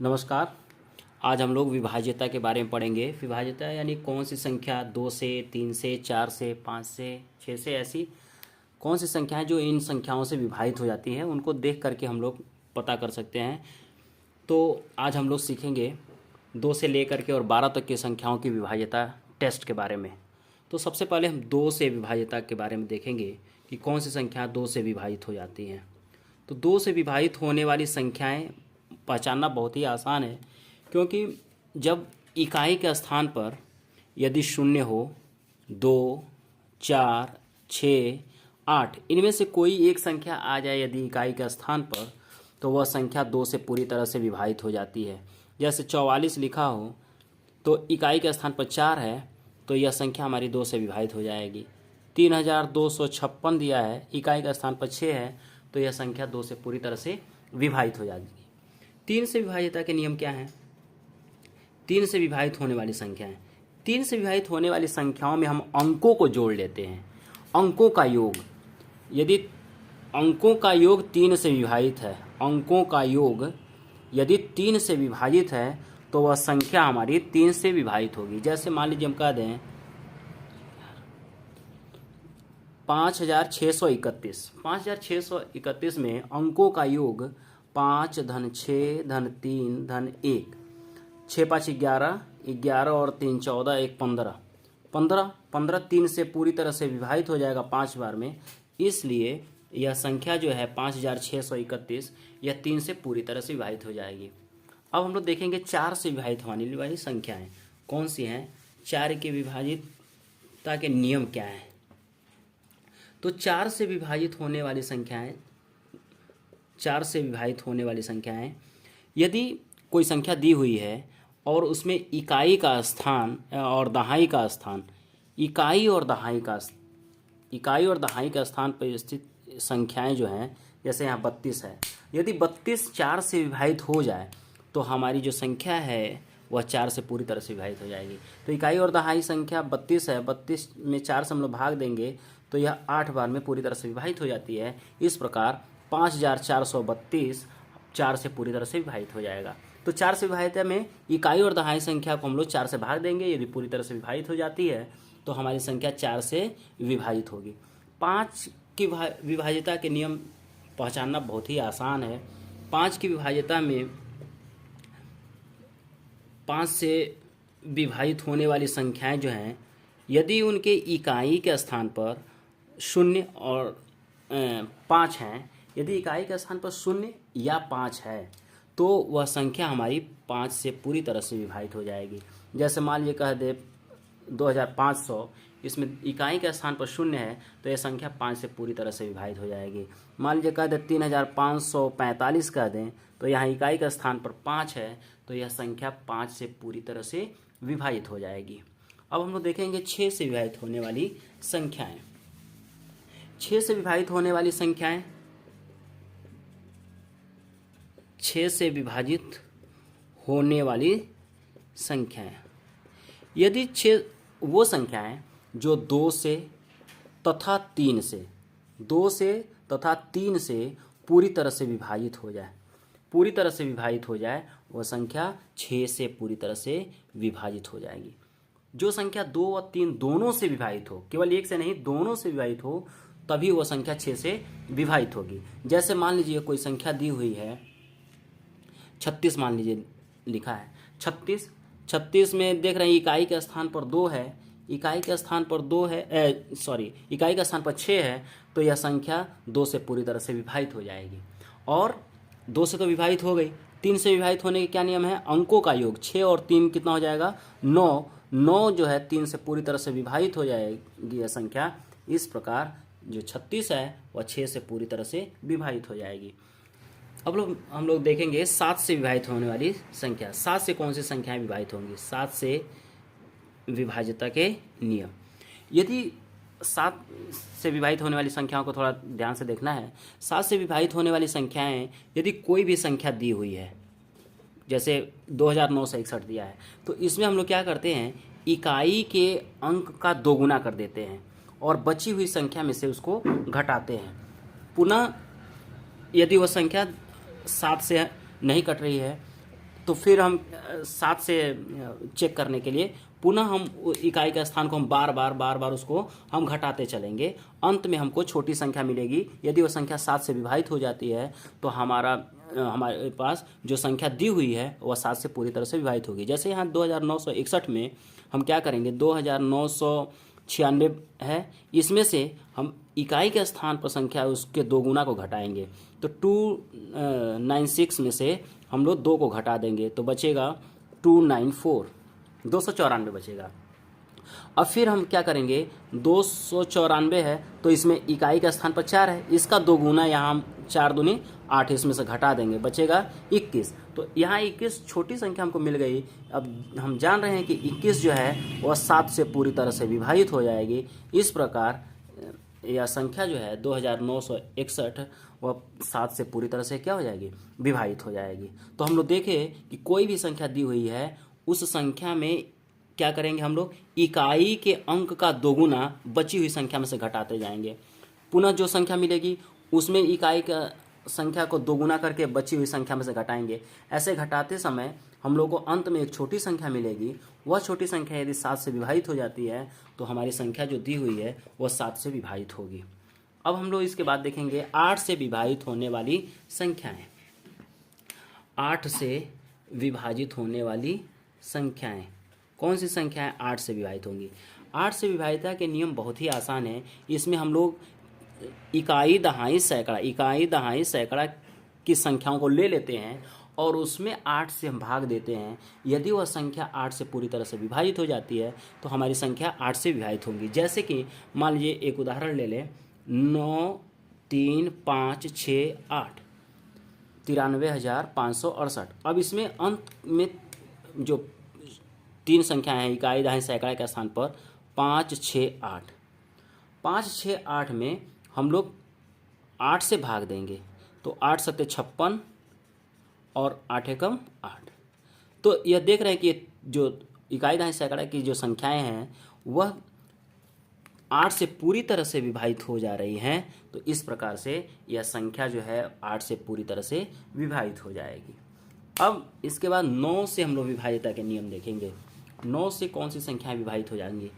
नमस्कार। आज हम लोग विभाज्यता के बारे में पढ़ेंगे। विभाज्यता यानी कौन सी संख्या 2 से, 3 से, 4 से, 5 से, 6 से, ऐसी कौन सी संख्याएं जो इन संख्याओं से विभाजित हो जाती हैं उनको देख करके हम लोग पता कर सकते हैं। तो आज हम लोग सीखेंगे 2 से लेकर के और 12 तक की संख्याओं की विभाज्यता टेस्ट के बारे में। तो सबसे पहले हम 2 से विभाज्यता के बारे में देखेंगे कि कौन सी संख्या 2 से विभाजित हो जाती हैं। तो 2 से विभाजित होने वाली संख्याएं पहचानना बहुत ही आसान है, क्योंकि जब इकाई के स्थान पर यदि शून्य हो, 2, 4, 6, 8 इनमें से कोई एक संख्या आ जाए यदि इकाई के स्थान पर, तो वह संख्या 2 से पूरी तरह से विभाजित हो जाती है। जैसे 44 लिखा हो तो इकाई के स्थान पर 4 है तो यह संख्या हमारी 2 से विभाजित हो जाएगी। 3256 दिया है, इकाई का स्थान पर 6 है तो यह संख्या 2 से पूरी तरह से विभाजित हो जाएगी। 3 से विभाज्यता के नियम क्या हैं? 3 से विभाजित होने वाली संख्याएं, 3 से विभाजित होने वाली संख्याओं में हम अंकों को जोड़ लेते हैं। अंकों का योग, यदि अंकों का योग 3 से विभाजित है, अंकों का योग यदि 3 से विभाजित है तो वह संख्या हमारी 3 से विभाजित होगी। जैसे मान लीजिए हम कह दें 5631, 5631 में अंकों का योग 5 धन 6 धन 3 धन 1, 6 5 11, 11 और 3 14, 1 15, 15 15 3 से पूरी तरह से विभाजित हो जाएगा 5 बार में। इसलिए यह संख्या जो है 5631 यह 3 से पूरी तरह से विभाजित हो जाएगी। अब हम लोग देखेंगे 4 से विभाजित होने वाली संख्याएं कौन सी हैं, 4 के विभाजितता के नियम क्या हैं। तो 4 से विभाजित होने वाली संख्याएं, 4 से विभाजित होने वाली संख्याएं, यदि कोई संख्या दी हुई है और उसमें इकाई का स्थान और दहाई का स्थान, इकाई और दहाई का स्थान पर स्थित संख्याएं जो हैं, जैसे यहाँ 32 है, यदि 32 4 से विभाजित हो जाए तो हमारी जो संख्या है वह 4 से पूरी तरह से विभाजित हो जाएगी। तो इकाई और दहाई संख्या 32 है, 32 में 4 से हम लोग भाग देंगे तो यह 8 बार में पूरी तरह से विभाजित हो जाती है। इस प्रकार 5432 4 से पूरी तरह से विभाजित हो जाएगा। तो 4 से विभाजित में इकाई और दहाई संख्या को हम लोग 4 से भाग देंगे, यदि पूरी तरह से विभाजित हो जाती है तो हमारी संख्या 4 से विभाजित होगी। 5 की विभाज्यता के नियम पहचानना बहुत ही आसान है। 5 की विभाज्यता में 5 से विभाजित होने वाली संख्याएं जो हैं, यदि उनके इकाई के स्थान पर 0 और 5 हैं, यदि इकाई के स्थान पर 0 या 5 है तो वह संख्या हमारी 5 से पूरी तरह से विभाजित हो जाएगी। जैसे मान लीजिए कह दे 2500, इसमें इकाई के स्थान पर 0 है तो यह संख्या 5 से पूरी तरह से विभाजित हो जाएगी। मान लीजिए कह दे 3545 कह दें तो यहाँ इकाई के स्थान पर 5 है तो यह संख्या 5 से पूरी तरह से विभाजित हो जाएगी। अब हम लोग देखेंगे 6 से विभाजित होने वाली संख्याएं। 6 से विभाजित होने वाली संख्याएं, 6 से विभाजित होने वाली संख्याएं, यदि 6 वो संख्याएं जो 2 से तथा 3 से, 2 से तथा 3 से पूरी तरह से विभाजित हो जाए, पूरी तरह से विभाजित हो जाए, वह संख्या 6 से पूरी तरह से विभाजित हो जाएगी। जो संख्या 2 और 3 दोनों से विभाजित हो, केवल एक से नहीं दोनों से विभाजित हो, तभी वह संख्या 6 से विभाजित होगी। जैसे मान लीजिए कोई संख्या दी हुई है 36, मान लीजिए लिखा है 36, 36 में देख रहे हैं इकाई के स्थान पर 2 है, इकाई के स्थान पर 2 है, इकाई के स्थान पर 6 है तो यह संख्या 2 से पूरी तरह से विभाजित हो जाएगी। और 2 से तो विभाजित हो गई, 3 से विभाजित होने के क्या नियम है, अंकों का योग 6 और 3 कितना हो जाएगा 9, 9 जो है 3 से पूरी तरह से विभाजित हो जाएगी यह संख्या। इस प्रकार जो 36 है वह 6 से पूरी तरह से विभाजित हो जाएगी। अब हम लोग देखेंगे 7 से विभाजित होने वाली संख्या। 7 से कौन सी संख्याएं विभाजित होंगी, 7 से विभाज्यता के नियम। यदि 7 से विभाजित होने वाली संख्याओं को थोड़ा ध्यान से देखना है। 7 से विभाजित होने वाली संख्याएं, यदि कोई भी संख्या दी हुई है, जैसे 2961 दिया है, तो इसमें हम लोग क्या करते हैं, इकाई के अंक का दोगुना कर देते हैं और बची हुई संख्या में से उसको घटाते हैं। पुनः यदि वह संख्या 7 से नहीं कट रही है तो फिर हम 7 से चेक करने के लिए पुनः हम इकाई के स्थान को हम बार बार उसको हम घटाते चलेंगे। अंत में हमको छोटी संख्या मिलेगी। यदि वो संख्या 7 से विभाजित हो जाती है तो हमारे पास जो संख्या दी हुई है वह 7 से पूरी तरह से विभाजित होगी। जैसे यहाँ 2961 में हम क्या करेंगे, 2996 है, इसमें से हम इकाई के स्थान पर संख्या उसके 2 गुना को घटाएंगे। तो 296 में से हम लोग 2 को घटा देंगे तो बचेगा 294, 294 बचेगा। अब फिर हम क्या करेंगे, 294 है तो इसमें इकाई का स्थान पर 4 है, इसका 2 गुना यहाँ हम 4 दूनी 8 इसमें से घटा देंगे, बचेगा 21। तो यहाँ 21 छोटी संख्या हमको मिल गई। अब हम जान रहे हैं कि 21 जो है वह 7 से पूरी तरह से विभाजित हो जाएगी। इस प्रकार यह संख्या जो है 2961 वह 7 से पूरी तरह से क्या हो जाएगी, विभाजित हो जाएगी। तो हम लोग देखें कि कोई भी संख्या दी हुई है उस संख्या में क्या करेंगे, हम लोग इकाई के अंक का 2 गुना बची हुई संख्या में से घटाते जाएंगे। पुनः जो संख्या मिलेगी उसमें इकाई का संख्या को 2 गुना करके बची हुई संख्या में से घटाएंगे। ऐसे घटाते समय हम लोग को अंत में एक छोटी संख्या मिलेगी। वह छोटी संख्या यदि 7 से विभाजित हो जाती है तो हमारी संख्या जो दी हुई है वह 7 से विभाजित होगी। अब हम लोग इसके बाद देखेंगे 8 से विभाजित होने वाली संख्याएं। 8 से विभाजित होने वाली संख्याएं कौन सी संख्याएं 8 से विभाजित होंगी? 8 से विभाजितता के नियम बहुत ही आसान है। इसमें हम लोग इकाई दहाई सैकड़ा की संख्याओं को ले लेते हैं और उसमें 8 से हम भाग देते हैं। यदि वह संख्या 8 से पूरी तरह से विभाजित हो जाती है तो हमारी संख्या 8 से विभाजित होगी। जैसे कि मान लीजिए एक उदाहरण ले लें, 9 3 5 6 8, 93,568। अब इसमें अंत में जो 3 संख्याएं हैं इकाई दहाई सैकड़ा के स्थान पर 5 6 8, 5 6 8 में हम लोग 8 से भाग देंगे तो 8 सत्ते 56 और 8 एकम 8। तो यह देख रहे हैं कि जो इकाई दहाई सैकड़ा की जो संख्याएं हैं वह 8 से पूरी तरह से विभाजित हो जा रही हैं। तो इस प्रकार से यह संख्या जो है 8 से पूरी तरह से विभाजित हो जाएगी। अब इसके बाद 9 से हम लोग विभाज्यता के नियम देखेंगे। 9 से कौन सी संख्याएं विभाजित हो जाएंगी?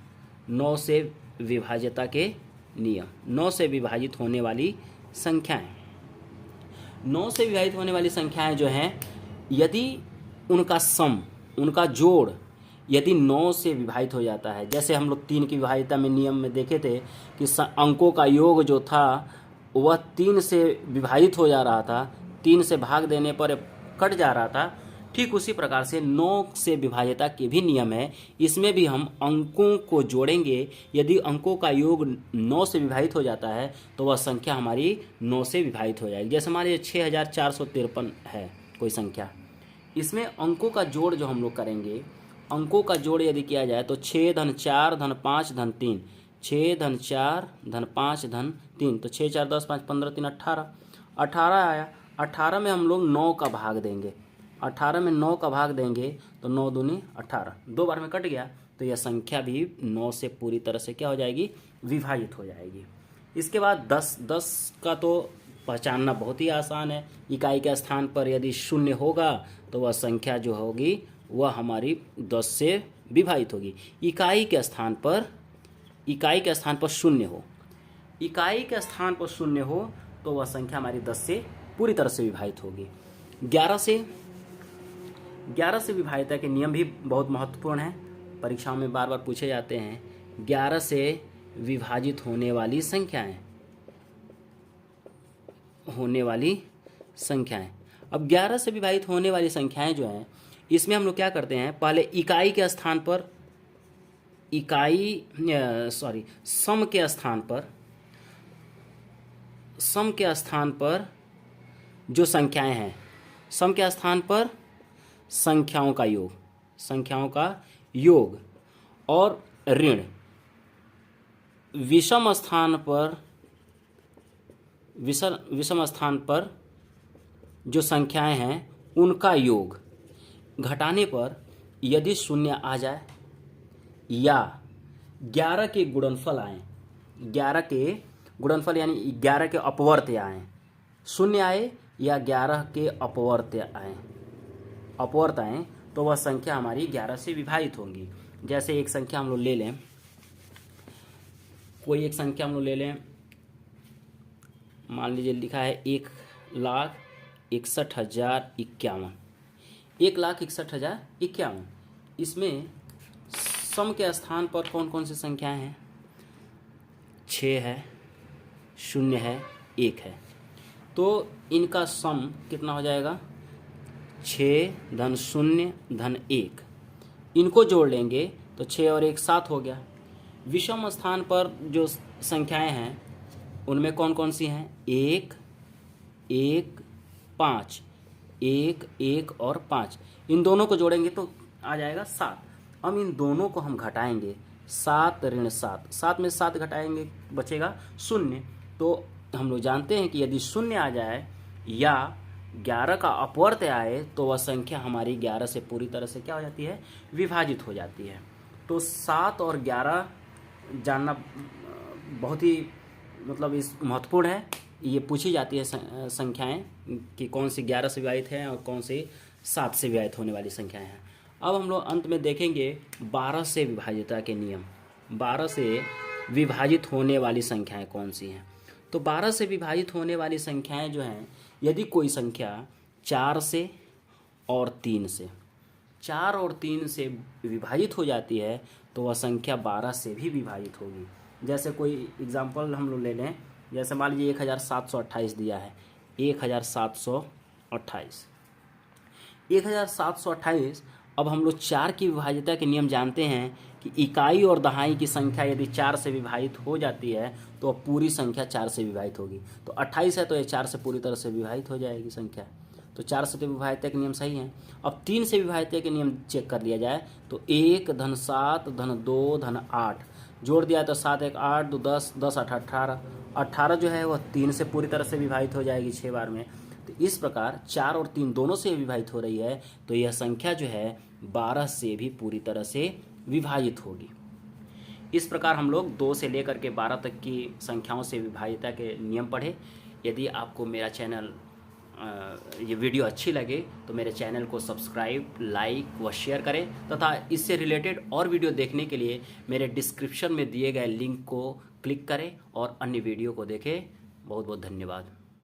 9 से विभाज्यता के नियम। 9 से विभाजित होने वाली संख्याएं, 9 से विभाजित होने वाली संख्याएं जो हैं यदि उनका सम, उनका जोड़ यदि 9 से विभाजित हो जाता है, जैसे हम लोग 3 की विभाज्यता में नियम में देखे थे कि अंकों का योग जो था वह 3 से विभाजित हो जा रहा था, 3 से भाग देने पर कट जा रहा था। ठीक उसी प्रकार से 9 से विभाज्यता के भी नियम है। इसमें भी हम अंकों को जोड़ेंगे। यदि अंकों का योग 9 से विभाजित हो जाता है तो वह संख्या हमारी 9 से विभाजित हो जाएगी। जैसे मान लीजिए 6453 है कोई संख्या, इसमें अंकों का जोड़ जो हम लोग करेंगे, अंकों का जोड़ यदि किया जाए तो 6 धन 4 धन 5 धन 3, 6 धन 4 धन 5 धन 3, तो 6 4 10 5 15 3 18, 18 आया। 18 में हम लोग 9 का भाग देंगे, 18 में 9 का भाग देंगे तो 9 दूनी 18, 2 बार में कट गया। तो यह संख्या भी 9 से पूरी तरह से क्या हो जाएगी, विभाजित हो जाएगी। इसके बाद 10 का तो पहचानना बहुत ही आसान है। इकाई के स्थान पर यदि शून्य होगा तो वह संख्या जो होगी वह हमारी 10 से विभाजित होगी। इकाई के स्थान पर शून्य हो, इकाई के स्थान पर शून्य हो तो वह संख्या हमारी 10 से पूरी तरह से विभाजित होगी। 11 से विभाज्यता के नियम भी बहुत महत्वपूर्ण हैं, परीक्षाओं में बार बार पूछे जाते हैं। 11 से विभाजित होने वाली संख्याएं। अब 11 से विभाजित होने वाली संख्याएं जो हैं इसमें हम लोग क्या करते हैं, पहले इकाई के स्थान पर सम के स्थान पर जो संख्याएं हैं, सम के स्थान पर संख्याओं का योग और ऋण, विषम स्थान पर जो संख्याएं हैं उनका योग घटाने पर यदि शून्य आ जाए या 11 के गुणनफल आए, 11 के गुणनफल यानी 11 के अपवर्त्य आए, शून्य आए या 11 के अपवर्त्य आए, अपवर्त आए तो वह संख्या हमारी 11 से विभाजित होंगी। जैसे एक संख्या हम लोग ले लें, कोई एक संख्या हम लोग ले लें, मान लीजिए लिखा है 1,61,051, 1,61,051। इसमें सम के स्थान पर कौन कौन सी संख्याएं हैं? 6 है, 0 है, 1 है। तो इनका सम कितना हो जाएगा? 6 धन 0 धन 1, इनको जोड़ लेंगे तो 6 और 1 7 हो गया। विषम स्थान पर जो संख्याएं हैं उनमें कौन कौन सी हैं? 1 1 5, 1 1 और 5, इन दोनों को जोड़ेंगे तो आ जाएगा 7। अब इन दोनों को हम घटाएंगे, 7 ऋण 7, 7 में 7 घटाएंगे बचेगा 0। तो हम लोग जानते हैं कि यदि 0 आ जाए या 11 का अपवर्त आए तो वह संख्या हमारी 11 से पूरी तरह से क्या हो जाती है? विभाजित हो जाती है। तो 7 और 11 जानना बहुत ही मतलब इस महत्वपूर्ण है। ये पूछी जाती है संख्याएं कि कौन सी 11 से विभाजित है और कौन सी 7 से विभाजित होने वाली संख्याएं हैं। अब हम लोग अंत में देखेंगे 12 से विभाज्यता के नियम। 12 से विभाजित होने वाली संख्याएं कौन सी हैं? तो 12 से विभाजित होने वाली संख्याएं जो हैं, यदि कोई संख्या 4 से और 3 से 4 और 3 से विभाजित हो जाती है तो वह संख्या 12 से भी विभाजित होगी। जैसे कोई एग्जांपल हम लोग ले लें, जैसे मान लीजिए 1728 दिया है, 1728, 1728। अब हम लोग 4 की विभाज्यता के नियम जानते हैं कि इकाई और दहाई की संख्या यदि 4 से विभाजित हो जाती है तो पूरी संख्या 4 से विभाजित होगी। तो 28 है तो ये 4 से पूरी तरह से विभाजित हो जाएगी संख्या। तो 4 से तो विभाज्यता के नियम सही हैं। अब 3 से विभाज्यता के नियम चेक कर लिया जाए तो 1 धन 7 धन 2 धन 8 जोड़ दिया तो 7 1 8 2 10 10 8 18, 18 जो है वह 3 से पूरी तरह से विभाजित हो जाएगी 6 बार में। तो इस प्रकार 4 और 3 दोनों से विभाजित हो रही है तो यह संख्या जो है 12 से भी पूरी तरह से विभाजित होगी। इस प्रकार हम लोग 2 से लेकर के 12 तक की संख्याओं से विभाज्यता के नियम पढ़े। यदि आपको मेरा चैनल ये वीडियो अच्छी लगे तो मेरे चैनल को सब्सक्राइब, लाइक व शेयर करें तथा इससे रिलेटेड और वीडियो देखने के लिए मेरे डिस्क्रिप्शन में दिए गए लिंक को क्लिक करें और अन्य वीडियो को देखें। बहुत बहुत धन्यवाद।